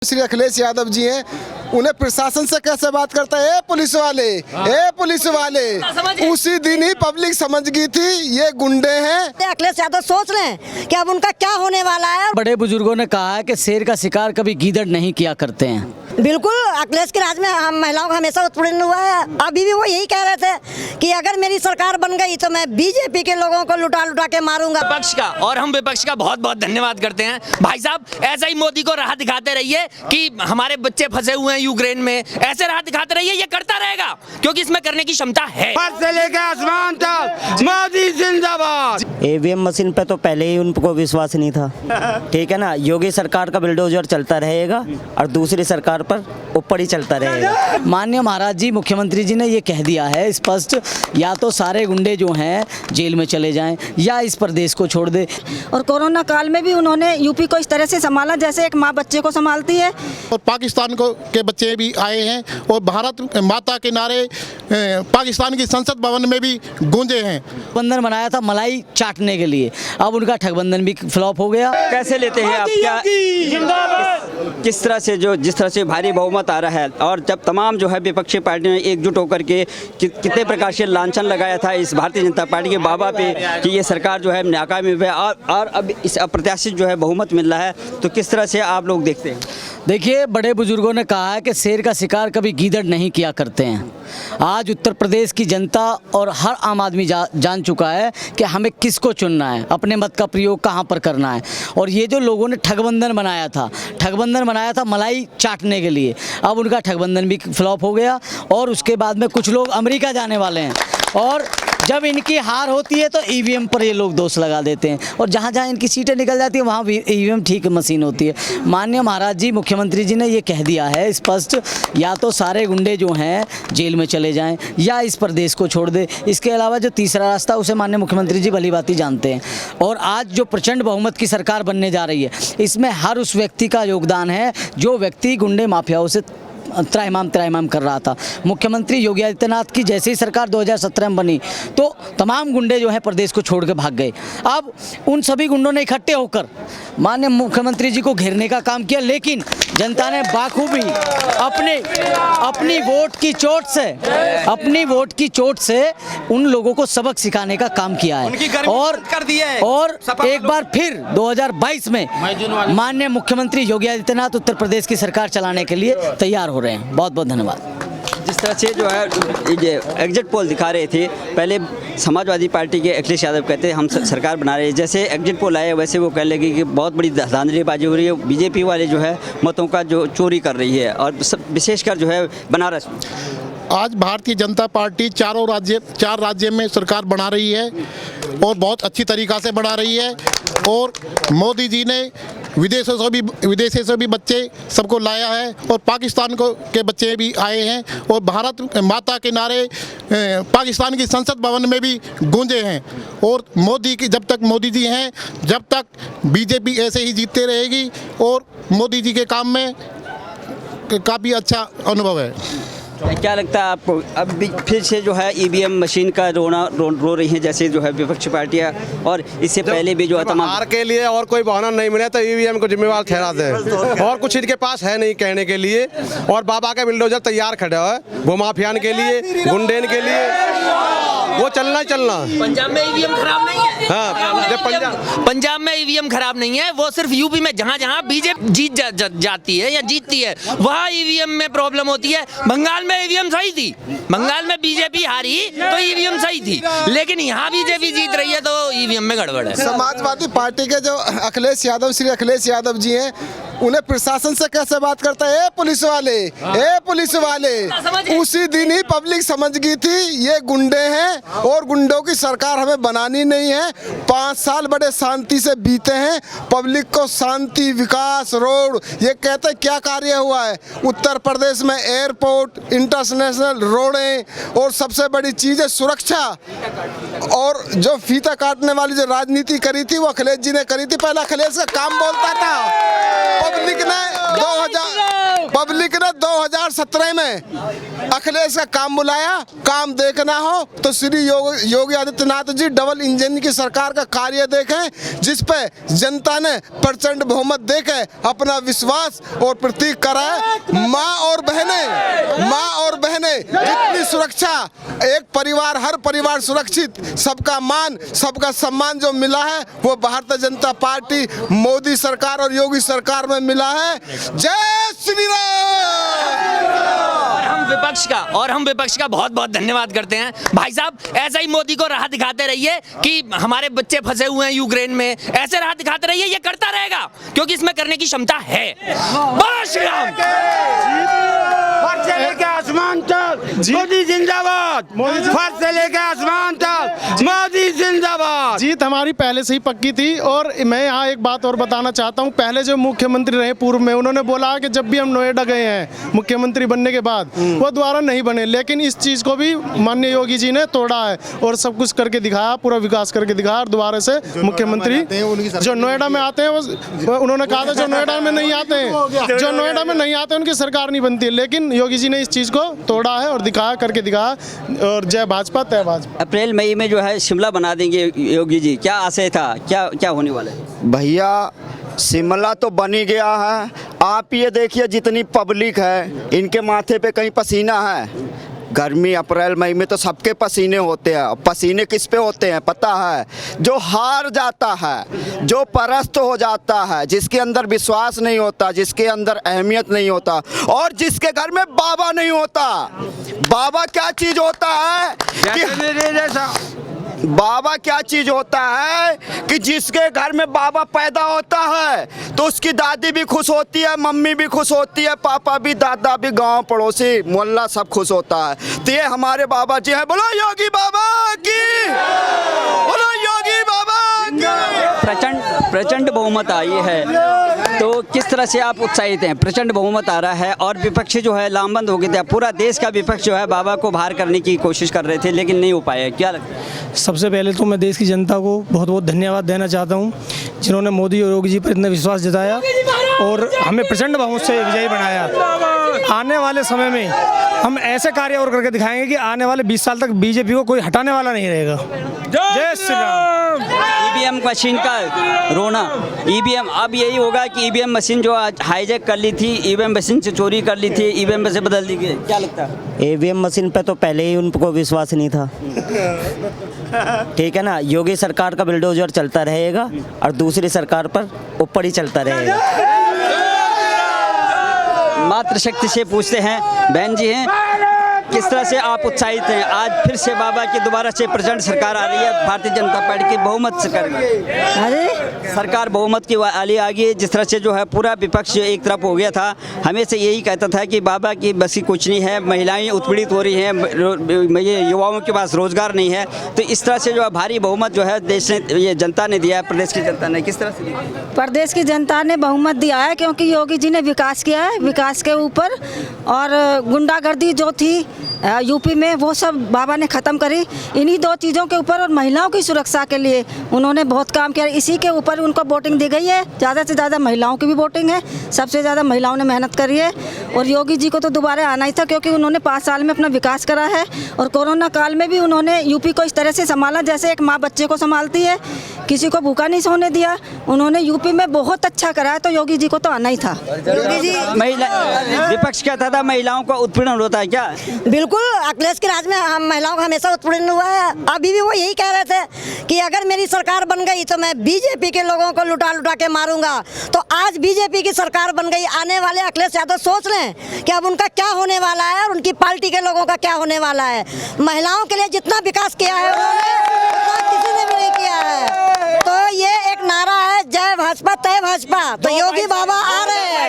श्री अखिलेश यादव जी हैं, उन्हें प्रशासन से कैसे बात करता है, ए पुलिस वाले, ए पुलिस वाले। उसी दिन ही पब्लिक समझ गई थी ये गुंडे हैं। अखिलेश यादव सोच रहे हैं कि अब उनका क्या होने वाला है। बड़े बुजुर्गों ने कहा है कि शेर का शिकार कभी गीदड़ नहीं किया करते हैं। बिल्कुल, अखिलेश के राज में हम महिलाओं का हमेशा उत्पीड़न हुआ है। अभी भी वो यही कह रहे थे कि अगर मेरी सरकार बन गई तो मैं बीजेपी के लोगों को लुटा लुटा के मारूंगा। विपक्ष का और हम विपक्ष का बहुत बहुत धन्यवाद करते हैं। भाई साहब, ऐसा ही मोदी को राह दिखाते रहिए कि हमारे बच्चे फंसे हुए हैं यूक्रेन में, ऐसे राह दिखाते रहिए। ये करता रहेगा क्योंकि इसमें करने की क्षमता है। से लेकर आसमान तक मोदी जिंदाबाद। ईवीएम मशीन पे तो पहले ही उनको विश्वास नहीं था, ठीक है ना। योगी सरकार का बिल्डोजर चलता रहेगा और दूसरी सरकार पर ऊपर ही चलता रहेगा। माननीय महाराज जी, मुख्यमंत्री जी ने ये कह दिया है स्पष्ट, या तो सारे गुंडे जो हैं जेल में चले जाएं या इस प्रदेश को छोड़ दे। और कोरोना काल में भी उन्होंने यूपी को इस तरह से संभाला जैसे एक माँ बच्चे को संभालती है। और पाकिस्तान को के बच्चे भी आए हैं और भारत माता के नारे पाकिस्तान की संसद भवन में भी गूंजे हैं। ठगबंधन बनाया था मलाई चाटने के लिए, अब उनका ठगबंधन भी फ्लॉप हो गया। कैसे लेते हैं आप, क्या किस तरह से जिस तरह से भारी बहुमत आ रहा है, और जब तमाम जो है विपक्षी पार्टियों ने एकजुट होकर के कितने प्रकार से लांछन लगाया था इस भारतीय जनता पार्टी के बाबा पे कि ये सरकार जो है नाकामी है, और अब इस अप्रत्याशित जो है बहुमत मिल रहा है, तो किस तरह से आप लोग देखते हैं? देखिए, बड़े बुजुर्गों ने कहा है कि शेर का शिकार कभी गीदड़ नहीं किया करते हैं। आज उत्तर प्रदेश की जनता और हर आम आदमी जान चुका है कि हमें किसको चुनना है, अपने मत का प्रयोग कहां पर करना है। और ये जो लोगों ने ठगबंधन बनाया था मलाई चाटने के लिए, अब उनका ठगबंधन भी फ्लॉप हो गया। और उसके बाद में कुछ लोग अमेरिका जाने वाले हैं, और जब इनकी हार होती है तो ईवीएम पर ये लोग दोष लगा देते हैं, और जहाँ जहाँ इनकी सीटें निकल जाती है वहाँ भी ईवीएम ठीक मशीन होती है। माननीय महाराज जी, मुख्यमंत्री जी ने ये कह दिया है स्पष्ट, या तो सारे गुंडे जो हैं जेल में चले जाएं या इस प्रदेश को छोड़ दे। इसके अलावा जो तीसरा रास्ता, उसे माननीय मुख्यमंत्री जी भली भांति जानते हैं। और आज जो प्रचंड बहुमत की सरकार बनने जा रही है, इसमें हर उस व्यक्ति का योगदान है जो व्यक्ति गुंडे माफियाओं से त्राहिमाम कर रहा था। मुख्यमंत्री योगी आदित्यनाथ की जैसे ही सरकार 2017 में बनी तो तमाम गुंडे जो हैं प्रदेश को छोड़ के भाग गए। अब उन सभी गुंडों ने इकट्ठे होकर माननीय मुख्यमंत्री जी को घेरने का काम किया, लेकिन जनता ने बाखूबी अपनी वोट की चोट से उन लोगों को सबक सिखाने का काम किया है। और एक बार फिर 2022 में माननीय मुख्यमंत्री योगी आदित्यनाथ उत्तर प्रदेश की सरकार चलाने के लिए तैयार हो रहे हैं। बहुत बहुत धन्यवाद। जिस तरह से जो है एग्जिट पोल दिखा रहे थे, पहले समाजवादी पार्टी के अखिलेश यादव कहते हैं हम सरकार बना रहे हैं, जैसे एग्जिट पोल आए वैसे वो कहने लगे कि बहुत बड़ी धांधलीबाजी हो रही है, बीजेपी वाले जो है मतों का जो चोरी कर रही है, और विशेषकर जो है बनारस। आज भारतीय जनता पार्टी चार राज्य में सरकार बना रही है और बहुत अच्छी तरीक़ा से बना रही है। और मोदी जी ने विदेशों से भी बच्चे सबको लाया है, और पाकिस्तान के बच्चे भी आए हैं, और भारत माता के नारे पाकिस्तान की संसद भवन में भी गूंजे हैं। और जब तक मोदी जी हैं, जब तक बीजेपी ऐसे ही जीतते रहेगी, और मोदी जी के काम में काफ़ी अच्छा अनुभव है। क्या लगता है आपको, अब भी फिर से जो है ईवीएम मशीन का रो रही है जैसे जो है विपक्षी पार्टियां, और इससे पहले भी जो है तमाम हार के लिए और कोई बहाना नहीं मिला तो ईवीएम को जिम्मेवार ठहराते हैं, और कुछ इनके पास है नहीं कहने के लिए। और बाबा का बिल्डोजर तैयार खड़ा है वो माफियान के लिए, गुंडेन के लिए, वो चलना। पंजाब में ईवीएम खराब नहीं है। हाँ, पंजाब में ईवीएम खराब नहीं है, वो सिर्फ यूपी में जहाँ बीजेपी जीत जाती है या जीतती है वहाँ ईवीएम में प्रॉब्लम होती है। बंगाल में ईवीएम सही थी, बंगाल में बीजेपी हारी तो ईवीएम सही थी, लेकिन यहाँ बीजेपी जीत रही है तो ईवीएम में गड़बड़ है। समाजवादी पार्टी के जो श्री अखिलेश यादव जी हैं, उन्हें प्रशासन से कैसे बात करता है, ए पुलिस वाले, ए पुलिस वाले। उसी दिन ही पब्लिक समझ गई थी ये गुंडे हैं, और गुंडों की सरकार हमें बनानी नहीं है। 5 साल बड़े शांति से बीते हैं, पब्लिक को शांति, विकास, रोड, ये कहते क्या कार्य हुआ है उत्तर प्रदेश में? एयरपोर्ट, इंटरनेशनल रोडें, और सबसे बड़ी चीज़ है सुरक्षा। और जो फीता काटने वाली जो राजनीति करी थी वो अखिलेश जी ने करी थी। पहले अखिलेश का काम बोलता था, पब्लिक ने 2000 2017 में अखिलेश का काम बुलाया, काम देखना हो तो श्री योगी आदित्यनाथ जी डबल इंजन की सरकार का कार्य देखें, जिस पे जनता ने प्रचंड बहुमत देके अपना विश्वास और प्रतीक करा है। माँ और बहनें जितनी सुरक्षा, एक परिवार, हर परिवार सुरक्षित, सबका मान, सबका सम्मान जो मिला है वो भारतीय जनता पार्टी, मोदी सरकार और योगी सरकार में मिला है। जय श्री राम। और हम विपक्ष का बहुत बहुत धन्यवाद करते हैं। भाई साहब, ऐसा ही मोदी को राह दिखाते रहिए कि हमारे बच्चे फंसे हुए हैं यूक्रेन में, ऐसे राह दिखाते रहिए, ये करता रहेगा क्योंकि इसमें करने की क्षमता है। जय श्री राम। फर्श से लेके आसमान तक मोदी जिंदाबाद, फर्श से लेके आसमान तक मोदी जिंदाबाद। जीत हमारी पहले से ही पक्की थी। और मैं यहाँ एक बात और बताना चाहता हूँ, पहले जो मुख्यमंत्री रहे पूर्व में, उन्होंने बोला कि जब भी हम नोएडा गए हैं मुख्यमंत्री बनने के बाद, वो दोबारा नहीं बने, लेकिन इस चीज़ को भी माननीय योगी जी ने तोड़ा है और सब कुछ करके दिखाया, पूरा विकास करके दिखाया। और दोबारा से मुख्यमंत्री जो नोएडा में आते हैं, वो उन्होंने कहा था जो नोएडा में नहीं आते हैं उनकी सरकार नहीं बनती, लेकिन योगी जी ने इस चीज़ को तोड़ा है और दिखाया, करके दिखाया। और जय भाजपा तय भाजपा। अप्रैल मई में जो है शिमला बना देंगे योगी जी, क्या आशय था, क्या होने वाला है? भैया शिमला तो बन ही गया है। आप ये देखिए जितनी पब्लिक है, इनके माथे पे कहीं पसीना है? गर्मी अप्रैल मई में तो सबके पसीने होते हैं। पसीने किस पे होते हैं पता है? जो हार जाता है, जो परास्त हो जाता है, जिसके अंदर विश्वास नहीं होता, जिसके अंदर अहमियत नहीं होता, और जिसके घर में बाबा नहीं होता। बाबा क्या चीज होता है बाबा क्या चीज होता है कि जिसके घर में बाबा पैदा होता है तो उसकी दादी भी खुश होती है, मम्मी भी खुश होती है, पापा भी, दादा भी, गांव पड़ोसी मोहल्ला सब खुश होता है। तो ये हमारे बाबा जी हैं। बोलो योगी बाबा की, बोलो योगी बाबा की। प्रचंड बहुमत आई है, तो किस तरह से आप उत्साहित हैं? प्रचंड बहुमत आ रहा है और विपक्ष जो है लामबंद हो गए थे। पूरा देश का विपक्ष जो है बाबा को बाहर करने की कोशिश कर रहे थे, लेकिन नहीं हो पाया। क्या लगता है? सबसे पहले तो मैं देश की जनता को बहुत बहुत धन्यवाद देना चाहता हूं, जिन्होंने मोदी और योगी जी पर इतना विश्वास जताया और हमें प्रचंड बहुमत से विजयी बनाया। आने वाले समय में हम ऐसे कार्य और करके दिखाएंगे कि आने वाले 20 साल तक बीजेपी को कोई हटाने वाला नहीं रहेगा। जय श्री राम। ईवीएम मशीन का रोना, ईवीएम अब यही होगा कि ईवीएम मशीन जो आज हाईजैक कर ली थी, ईवीएम मशीन से चोरी कर ली थी, ईवीएम से बदल दी गई। क्या लगता है? ईवीएम मशीन पे तो पहले ही उनको विश्वास नहीं था। ठीक है ना, योगी सरकार का बिल्डोजर चलता रहेगा और दूसरी सरकार पर ऊपर ही चलता रहेगा। मातृशक्ति से पूछते हैं, बहन जी हैं, किस तरह से आप उत्साहित हैं? आज फिर से बाबा की दोबारा से प्रचंड सरकार आ रही है, भारतीय जनता पार्टी की बहुमत सरकार बहुमत की वाली आ गई। जिस तरह से जो है पूरा विपक्ष एक तरफ हो गया था, हमें से यही कहता था कि बाबा की बस की कुछ नहीं है, महिलाएं उत्पीड़ित हो रही हैं, ये युवाओं के पास रोजगार नहीं है। तो इस तरह से जो है भारी बहुमत जो है देश ने, ये जनता ने दिया है, प्रदेश की जनता ने। किस तरह से दिया? प्रदेश की जनता ने बहुमत दिया है क्योंकि योगी जी ने विकास किया है, विकास के ऊपर, और गुंडागर्दी जो थी यूपी में वो सब बाबा ने ख़त्म करी। इन्हीं दो चीज़ों के ऊपर और महिलाओं की सुरक्षा के लिए उन्होंने बहुत काम किया। इसी के ऊपर उनको वोटिंग दी गई है। ज़्यादा से ज़्यादा महिलाओं की भी वोटिंग है, सबसे ज़्यादा महिलाओं ने मेहनत करी है। और योगी जी को तो दोबारा आना ही था क्योंकि उन्होंने 5 साल में अपना विकास करा है। और कोरोना काल में भी उन्होंने यूपी को इस तरह से संभाला जैसे एक माँ बच्चे को संभालती है, किसी को भूखा नहीं सोने दिया। उन्होंने यूपी में बहुत अच्छा करा है, तो योगी जी को तो आना ही था। योगी जी, विपक्ष कहता था महिलाओं का उत्पीड़न होता है, क्या? बिल्कुल, अखिलेश के राज में महिलाओं का हमेशा उत्पीड़न हुआ है। अभी भी वो यही कह रहे थे कि अगर मेरी सरकार बन गई तो मैं बीजेपी के लोगों को लुटा लुटा के मारूंगा। तो आज बीजेपी की सरकार बन गई, आने वाले अखिलेश यादव सोच लें कि अब उनका क्या होने वाला है और उनकी पार्टी के लोगों का क्या होने वाला है। महिलाओं के लिए जितना विकास किया है उन्होंने, उतना किसी ने भी नहीं किया है। तो ये एक नारा है, जय भाजपा तय भाजपा। तो योगी बाबा आ रहे हैं,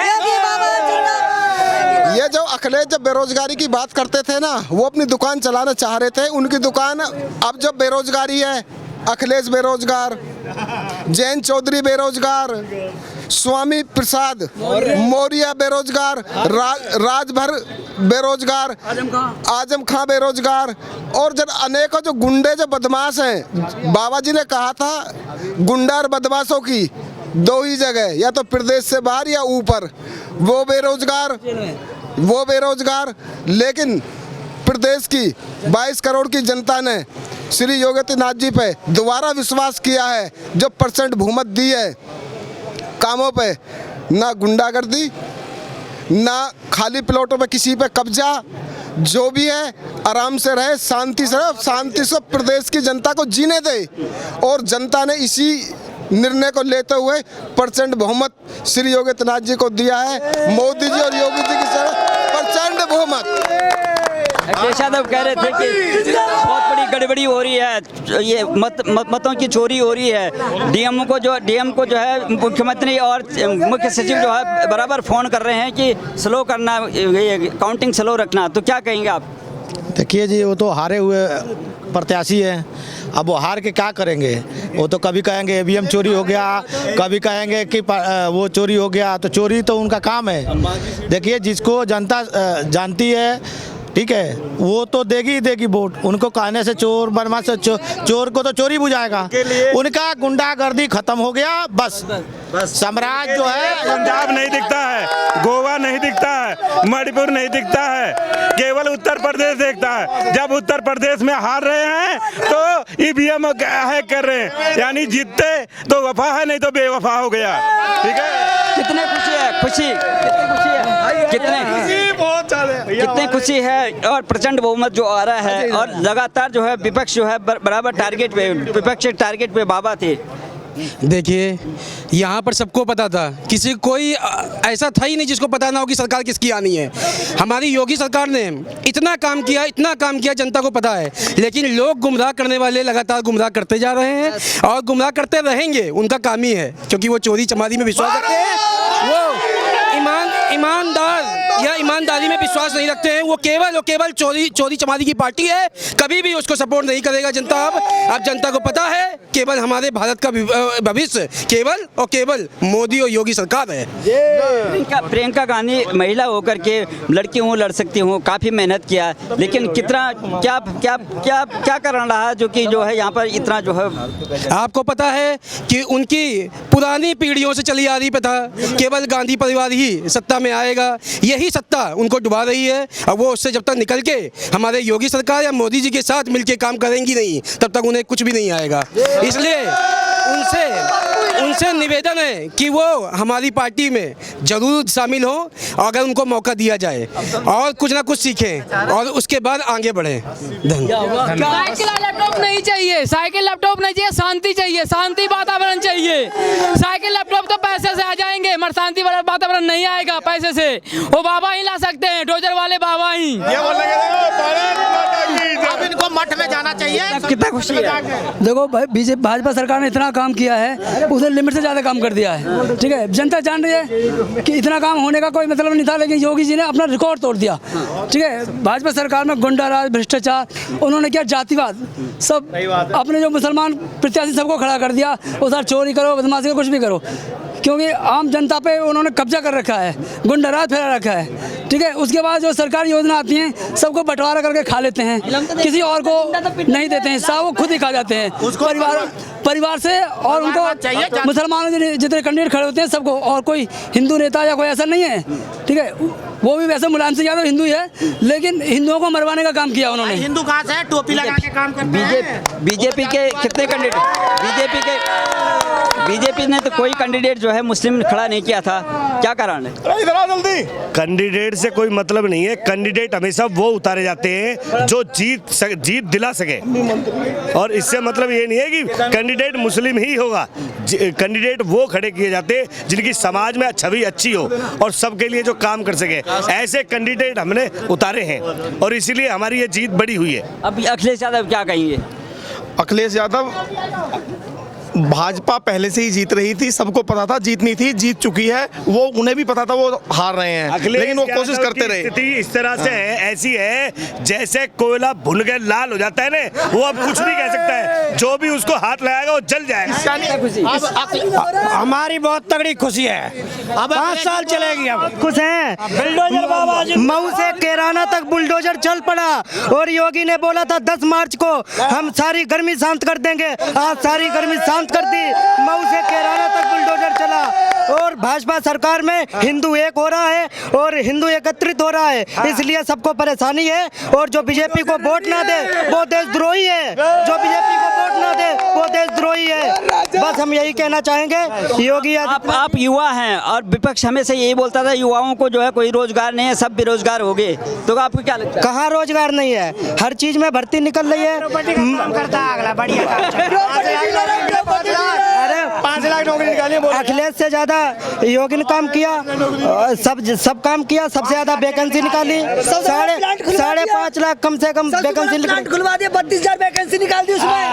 योगी बाबा जिंदाबाद। ये जो अखिलेश जब बेरोजगारी की बात करते थे ना, वो अपनी दुकान चलाना चाह रहे थे। उनकी दुकान अब जब बेरोजगारी है, अखिलेश बेरोजगार, जैन चौधरी बेरोजगार, स्वामी प्रसाद मौर्य बेरोजगार, राजभर बेरोजगार, आजम खां बेरोजगार, और जब अनेकों जो गुंडे जो बदमाश हैं, बाबा जी ने कहा था गुंडा और बदमाशों की 2 ही जगह, या तो प्रदेश से बाहर या ऊपर, वो बेरोजगार। वो बेरोजगार। लेकिन प्रदेश की 22 करोड़ की जनता ने श्री योगी आदित्यनाथ जी पे दोबारा विश्वास किया है, जो % बहुमत दी है कामों पे, ना गुंडागर्दी, ना खाली प्लॉटों पे किसी पे कब्जा, जो भी है आराम से रहे, शांति से प्रदेश की जनता को जीने दे। और जनता ने इसी निर्णय को लेते हुए % बहुमत श्री योगी आदित्यनाथ जी को दिया है। मोदी जी और योगी जी की % बहुमत। अखिलेश यादव कह रहे थे कि बहुत बड़ी गड़बड़ी हो रही है, ये मतों की चोरी हो रही है। डीएम को जो है मुख्यमंत्री और मुख्य सचिव जो है बराबर फ़ोन कर रहे हैं कि स्लो करना, ये काउंटिंग स्लो रखना, तो क्या कहेंगे आप? देखिए जी, वो तो हारे हुए प्रत्याशी हैं, अब वो हार के क्या करेंगे? वो तो कभी कहेंगे ईवीएम चोरी हो गया, कभी कहेंगे कि वो चोरी हो गया, तो चोरी तो उनका काम है। देखिए, जिसको जनता जानती है, ठीक है, वो तो देगी ही देगी वोट। उनको कहने से चोर बदमाश से चोर को तो चोरी बुझाएगा। उनका गुंडागर्दी खत्म हो गया, बस साम्राज्य जो है। पंजाब नहीं दिखता है, गोवा नहीं दिखता है, मणिपुर नहीं दिखता है, केवल उत्तर प्रदेश दिखता है। जब उत्तर प्रदेश में हार रहे हैं तो ईवीएम हैक कर रहे हैं, यानी जीतते तो वफा है, नहीं तो बेवफा हो गया। ठीक है, कितने खुशी है, कितने खुशी है। और प्रचंड बहुमत जो आ रहा है, और लगातार जो है विपक्ष जो है बराबर टारगेट पे, विपक्ष टारगेट पे बाबा थे। देखिए, यहाँ पर सबको पता था, किसी कोई ऐसा था ही नहीं जिसको पता ना हो कि सरकार किसकी आनी है। हमारी योगी सरकार ने इतना काम किया जनता को पता है। लेकिन लोग गुमराह करने वाले लगातार गुमराह करते जा रहे हैं और गुमराह करते रहेंगे, उनका काम ही है। क्योंकि वो चोरी चमारी में विश्वास रखते हैं, वो ईमानदार या ईमानदारी में विश्वास नहीं रखते हैं। वो केवल चोरी चमारी की पार्टी है, कभी भी उसको सपोर्ट नहीं करेगा जनता। अब जनता को पता है केवल हमारे भारत का भविष्य केवल मोदी और योगी सरकार है। प्रियंका गांधी महिला होकर के लड़की हूँ, लड़ सकती हूँ, काफ़ी मेहनत किया, लेकिन कितना क्या कारण रहा जो है यहाँ पर इतना जो है? आपको पता है कि उनकी पुरानी पीढ़ियों से चली आ रही प्रथा, केवल गांधी परिवार ही सत्ता में आएगा, यही सत्ता उनको डुबा रही है। और वो उससे जब तक निकल के हमारे योगी सरकार या मोदी जी के साथ मिलके काम करेंगी नहीं, तब तक उन्हें कुछ भी नहीं आएगा। इसलिए उनसे निवेदन है कि वो हमारी पार्टी में जरूर शामिल हो, अगर उनको मौका दिया जाए, और कुछ ना कुछ सीखें और उसके बाद आगे बढ़ें। धन्यवाद। साइकिल लैपटॉप नहीं चाहिए, शांति चाहिए, शांति वातावरण चाहिए। साइकिल लैपटॉप तो पैसे से आ जाएंगे, मगर शांति वातावरण नहीं आएगा पैसे से। वो बाबा ही ला सकते हैं, डोजर वाले बाबा ही। अब इनको मठ में जाना चाहिए। कितना खुशी है। देखो भाई, भाजपा सरकार ने इतना काम किया है, उसने लिमिट से ज़्यादा काम कर दिया है। ठीक है, जनता जान रही है कि इतना काम होने का कोई मतलब नहीं था, लेकिन योगी जी ने अपना रिकॉर्ड तोड़ दिया। ठीक है, भाजपा सरकार में गुंडाराज, भ्रष्टाचार, उन्होंने क्या जातिवाद, सब अपने जो मुसलमान प्रत्याशी सबको खड़ा कर दिया। उधर चोरी करो, बदमाशी करो, कुछ भी करो, क्योंकि आम जनता पे उन्होंने कब्जा कर रखा है, गुंडाराज फैला रखा है। ठीक है, उसके बाद जो सरकारी योजना आती हैं सबको बंटवारा करके खा लेते हैं, किसी और को नहीं देते हैं, सब वो खुद ही खा जाते हैं परिवार से। और उनको मुसलमानों जितने कैंडिडेट खड़े होते हैं सबको, और कोई हिंदू नेता या कोई ऐसा नहीं है। ठीक है, वो भी वैसे मुलायम सिंह यादव हिंदू है, लेकिन हिंदुओं को मरवाने का काम किया उन्होंने। हिंदू कहाँ से है? टोपी लगा के काम करते हैं। बीजेपी के कितने कैंडिडेट? बीजेपी ने तो कोई कैंडिडेट जो है मुस्लिम खड़ा नहीं किया था, क्या कारण है? कैंडिडेट से कोई मतलब नहीं है। कैंडिडेट हमेशा वो उतारे जाते हैं जो जीत दिला सके, और इससे मतलब ये नहीं है कि कैंडिडेट मुस्लिम ही होगा। कैंडिडेट वो खड़े किए जाते हैं जिनकी समाज में छवि अच्छी हो और सबके लिए जो काम कर सके। ऐसे कैंडिडेट हमने उतारे हैं, और इसीलिए हमारी ये जीत बड़ी हुई है। अब अखिलेश यादव क्या कहेंगे? अखिलेश यादव, भाजपा पहले से ही जीत रही थी, सबको पता था जीतनी थी, जीत चुकी है, वो उन्हें भी पता था वो हार रहे हैं, लेकिन वो कोशिश करते रहे। स्थिति इस तरह से है, ऐसी है जैसे कोयला भुन के लाल हो जाता है ना, वो अब कुछ नहीं कह सकता है, जो भी उसको हाथ लगाएगा वो जल जाएगा। हमारी बहुत तगड़ी खुशी है, अब 5 साल चलेगी। अब खुश हैं, बुलडोजर बाबा जी, मऊ से कैराना तक बुलडोजर चल पड़ा, और योगी ने बोला था 10 मार्च को हम सारी गर्मी शांत कर देंगे। आज सारी गर्मी शांत बंद कर दी, मऊ से कैराना तक बुलडोजर चला। और भाजपा सरकार में हिंदू एक हो रहा है और हिंदू एकत्रित हो रहा है, इसलिए सबको परेशानी है। और जो बीजेपी को वोट ना दे वो देशद्रोही है, जो बीजेपी को वोट ना दे वो देशद्रोही है। बस हम यही कहना चाहेंगे। योगी आप युवा हैं और विपक्ष हमेशा यही बोलता था युवाओं को जो है कोई रोजगार नहीं है, सब बेरोजगार हो गए, तो आपको क्या लगता है? कहाँ रोजगार नहीं है, हर चीज में भर्ती निकल रही है। अरे 5 लाख नौकरी निकाली, अखिलेश से ज्यादा योगी ने काम किया, सब काम किया, सबसे ज्यादा वैकेंसी निकाली, 5.5 लाख कम से कम वैकेंसी खुलवा दिया, 32,000 वैकेंसी निकाल दी उसमें,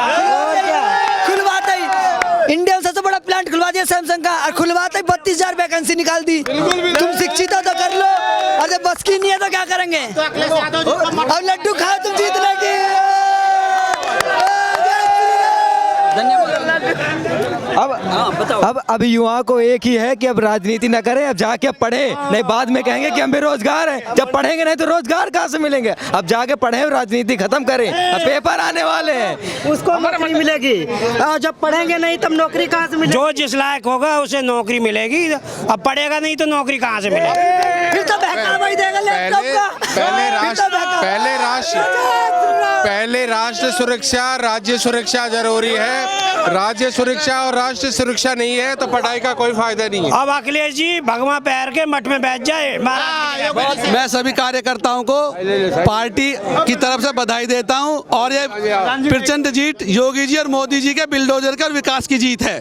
खुलवाते ही इंडिया सबसे बड़ा प्लांट खुलवा दिया सैमसंग का, और खुलवाते ही 32,000 वैकेंसी निकाल दी। तुम शिक्षित हो तो कर लो, अरे बस की नहीं है तो क्या करेंगे? अब लड्डू खाओ तुम जीत लेगी। अब युवा को एक ही है कि अब राजनीति न करें, अब जाके पढ़े, नहीं बाद में कहेंगे कि हम बेरोजगार हैं। जब पढ़ेंगे नहीं तो रोजगार कहाँ से मिलेंगे? अब जाके पढ़े, राजनीति खत्म करें, अब पेपर आने वाले हैं, उसको नौकरी मिलेगी। जब पढ़ेंगे नहीं तब नौकरी कहाँ से मिलेगी? जो जिस लायक होगा उसे नौकरी मिलेगी, अब पढ़ेगा नहीं तो नौकरी कहाँ से मिलेगी? फिर तो बहकावाई देगा लैपटॉप का। पहले राष्ट्र सुरक्षा, राज्य सुरक्षा जरूरी है। राज्य सुरक्षा और राष्ट्र सुरक्षा नहीं है तो पढ़ाई का कोई फायदा नहीं है। अब अखिलेश जी भगवा पैर के मठ में बैठ जाए। मैं सभी कार्यकर्ताओं को पार्टी की तरफ से बधाई देता हूं और ये प्रचंड जीत योगी जी और मोदी जी के बिल्डोजर का विकास की जीत है।